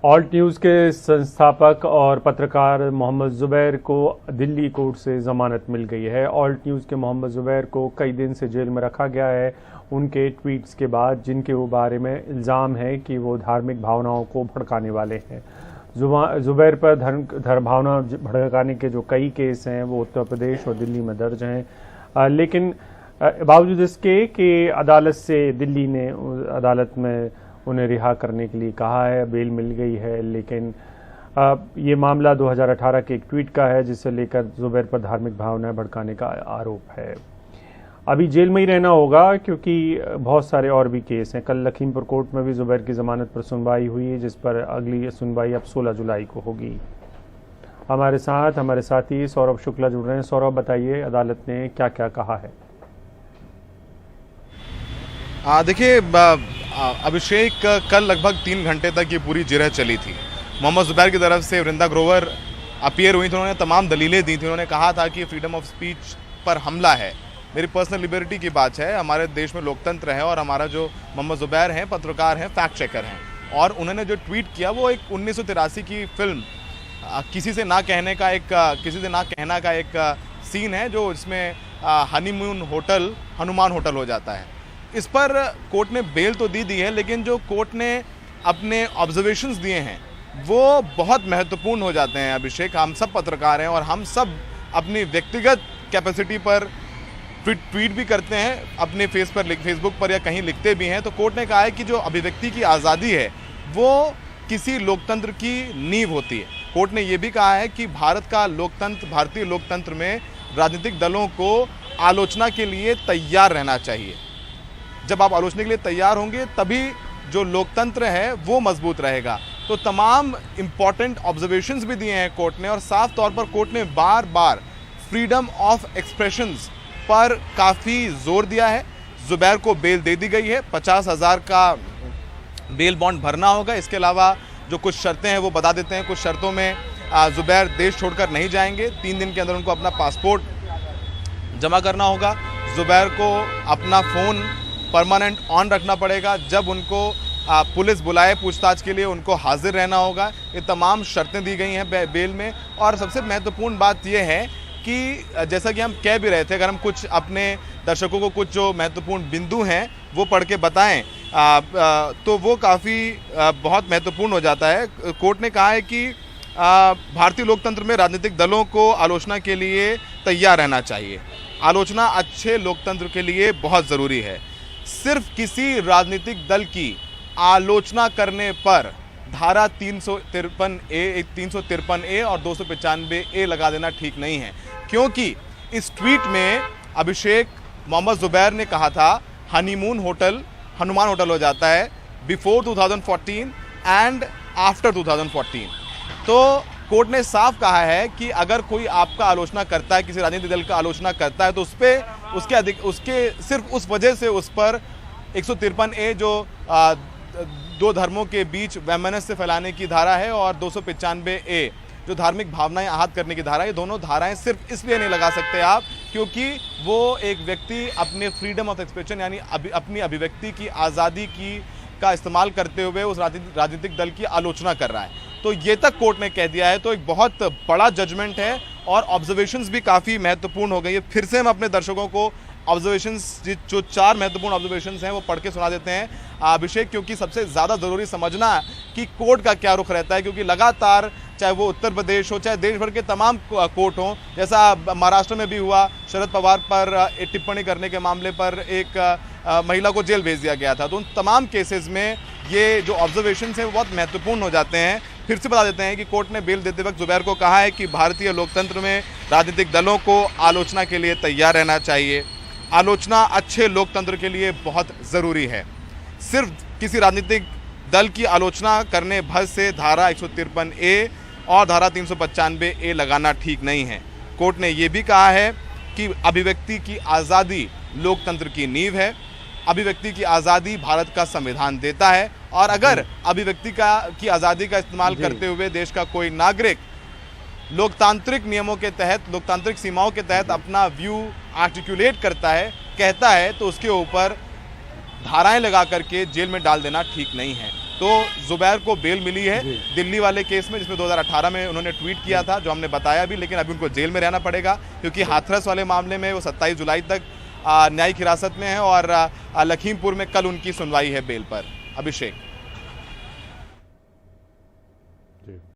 Alt news के संस्थापक और पत्रकार मोहम्मद ज़ुबैर को दिल्ली कोर्ट से ज़मानत मिल गई है। ऑल्ट न्यूज़ के मोहम्मद ज़ुबैर को कई दिन से जेल में रखा गया है उनके ट्वीट्स के बाद, जिनके वो बारे में इल्ज़ाम है कि वो धार्मिक भावनाओं को भड़काने वाले हैं। ज़ुबैर पर धर्म भावना भड़काने के जो कई केस हैं वो उत्तर प्रदेश और दिल्ली में दर्ज हैं, लेकिन बावजूद इसके कि अदालत से दिल्ली ने अदालत में उन्हें रिहा करने के लिए कहा है, बेल मिल गई है, लेकिन ये मामला 2018 के एक ट्वीट का है जिसे लेकर ज़ुबैर पर धार्मिक भावनाएं भड़काने का आरोप है। अभी जेल में ही रहना होगा क्योंकि बहुत सारे और भी केस हैं। कल लखीमपुर कोर्ट में भी ज़ुबैर की ज़मानत पर सुनवाई हुई है, जिस पर अगली सुनवाई अब 16 जुलाई को होगी। हमारे साथ हमारे साथी सौरभ शुक्ला जुड़ रहे हैं। सौरभ, बताइए अदालत ने क्या क्या कहा है? देखिए अभिषेक, कल लगभग 3 घंटे तक ये पूरी जिरह चली थी। मोहम्मद ज़ुबैर की तरफ से वृंदा ग्रोवर अपीयर हुई थी, उन्होंने तमाम दलीलें दी थी। उन्होंने कहा था कि फ्रीडम ऑफ स्पीच पर हमला है, मेरी पर्सनल लिबर्टी की बात है, हमारे देश में लोकतंत्र है और हमारा जो मोहम्मद ज़ुबैर हैं पत्रकार हैं, फैक्ट चेकर हैं। और उन्होंने जो ट्वीट किया वो एक 1983 की फिल्म किसी से ना कहना का एक सीन है, जो इसमें हनीमून होटल हनुमान होटल हो जाता है। इस पर कोर्ट ने बेल तो दी है, लेकिन जो कोर्ट ने अपने ऑब्जर्वेशंस दिए हैं वो बहुत महत्वपूर्ण हो जाते हैं। अभिषेक, हम सब पत्रकार हैं और हम सब अपनी व्यक्तिगत कैपेसिटी पर ट्वीट भी करते हैं, अपने फेसबुक पर या कहीं लिखते भी हैं। तो कोर्ट ने कहा है कि जो अभिव्यक्ति की आज़ादी है वो किसी लोकतंत्र की नींव होती है। कोर्ट ने ये भी कहा है कि भारतीय लोकतंत्र में राजनीतिक दलों को आलोचना के लिए तैयार रहना चाहिए। जब आप आलोचना के लिए तैयार होंगे तभी जो लोकतंत्र है वो मजबूत रहेगा। तो तमाम इंपॉर्टेंट ऑब्जर्वेशंस भी दिए हैं कोर्ट ने, और साफ तौर पर कोर्ट ने बार बार फ्रीडम ऑफ एक्सप्रेशंस पर काफ़ी जोर दिया है। ज़ुबैर को बेल दे दी गई है, 50,000 का बेल बॉन्ड भरना होगा। इसके अलावा जो कुछ शर्तें हैं वो बता देते हैं। कुछ शर्तों में ज़ुबैर देश छोड़कर नहीं जाएंगे, 3 दिन के अंदर उनको अपना पासपोर्ट जमा करना होगा। ज़ुबैर को अपना फ़ोन परमानेंट ऑन रखना पड़ेगा, जब उनको पुलिस बुलाए पूछताछ के लिए उनको हाजिर रहना होगा। ये तमाम शर्तें दी गई हैं बेल में। और सबसे महत्वपूर्ण बात यह है कि जैसा कि हम कह भी रहे थे, अगर हम कुछ अपने दर्शकों को कुछ जो महत्वपूर्ण बिंदु हैं वो पढ़ के बताएं तो वो काफ़ी बहुत महत्वपूर्ण हो जाता है। कोर्ट ने कहा है कि भारतीय लोकतंत्र में राजनीतिक दलों को आलोचना के लिए तैयार रहना चाहिए। आलोचना अच्छे लोकतंत्र के लिए बहुत ज़रूरी है। सिर्फ किसी राजनीतिक दल की आलोचना करने पर धारा 353A और 295A लगा देना ठीक नहीं है, क्योंकि इस ट्वीट में अभिषेक, मोहम्मद ज़ुबैर ने कहा था हनीमून होटल हनुमान होटल हो जाता है बिफोर 2014 एंड आफ्टर 2014। तो कोर्ट ने साफ कहा है कि अगर कोई आपका आलोचना करता है, किसी राजनीतिक दल का आलोचना करता है, तो उसके सिर्फ उस वजह से उस पर 153A जो दो धर्मों के बीच वैमनस्य फैलाने की धारा है और 295A जो धार्मिक भावनाएं आहत करने की धारा है, ये दोनों धाराएं सिर्फ इसलिए नहीं लगा सकते आप क्योंकि वो एक व्यक्ति अपने फ्रीडम ऑफ एक्सप्रेशन यानी अपनी अभिव्यक्ति की आज़ादी का इस्तेमाल करते हुए उस राजनीतिक दल की आलोचना कर रहा है। तो ये तक कोर्ट ने कह दिया है। तो एक बहुत बड़ा जजमेंट है और ऑब्जर्वेशंस भी काफ़ी महत्वपूर्ण हो गई है। फिर से हम अपने दर्शकों को ऑब्जर्वेशंस, जो 4 महत्वपूर्ण ऑब्जर्वेशंस हैं वो पढ़ के सुना देते हैं अभिषेक, क्योंकि सबसे ज़्यादा ज़रूरी समझना कि कोर्ट का क्या रुख रहता है, क्योंकि लगातार चाहे वो उत्तर प्रदेश हो चाहे देश भर के तमाम कोर्ट हों, जैसा महाराष्ट्र में भी हुआ, शरद पवार पर एक टिप्पणी करने के मामले पर एक महिला को जेल भेज दिया गया था। तो उन तमाम केसेस में ये जो ऑब्जर्वेशंस हैं वो बहुत महत्वपूर्ण हो जाते हैं। फिर से बता देते हैं कि कोर्ट ने बेल देते वक्त ज़ुबैर को कहा है कि भारतीय लोकतंत्र में राजनीतिक दलों को आलोचना के लिए तैयार रहना चाहिए। आलोचना अच्छे लोकतंत्र के लिए बहुत ज़रूरी है। सिर्फ किसी राजनीतिक दल की आलोचना करने भर से धारा 153A और धारा 395A लगाना ठीक नहीं है। कोर्ट ने यह भी कहा है कि अभिव्यक्ति की आज़ादी लोकतंत्र की नींव है। अभिव्यक्ति की आज़ादी भारत का संविधान देता है, और अगर अभिव्यक्ति की आज़ादी का इस्तेमाल करते हुए देश का कोई नागरिक लोकतांत्रिक नियमों के तहत, लोकतांत्रिक सीमाओं के तहत अपना व्यू आर्टिकुलेट करता है, कहता है, तो उसके ऊपर धाराएं लगा करके जेल में डाल देना ठीक नहीं है। तो जुबैर को बेल मिली है दिल्ली वाले केस में, जिसमें 2018 में उन्होंने ट्वीट किया था, जो हमने बताया भी, लेकिन अभी उनको जेल में रहना पड़ेगा क्योंकि हाथरस वाले मामले में वो 27 जुलाई तक न्यायिक हिरासत में है और लखीमपुर में कल उनकी सुनवाई है बेल पर। अभिषेक।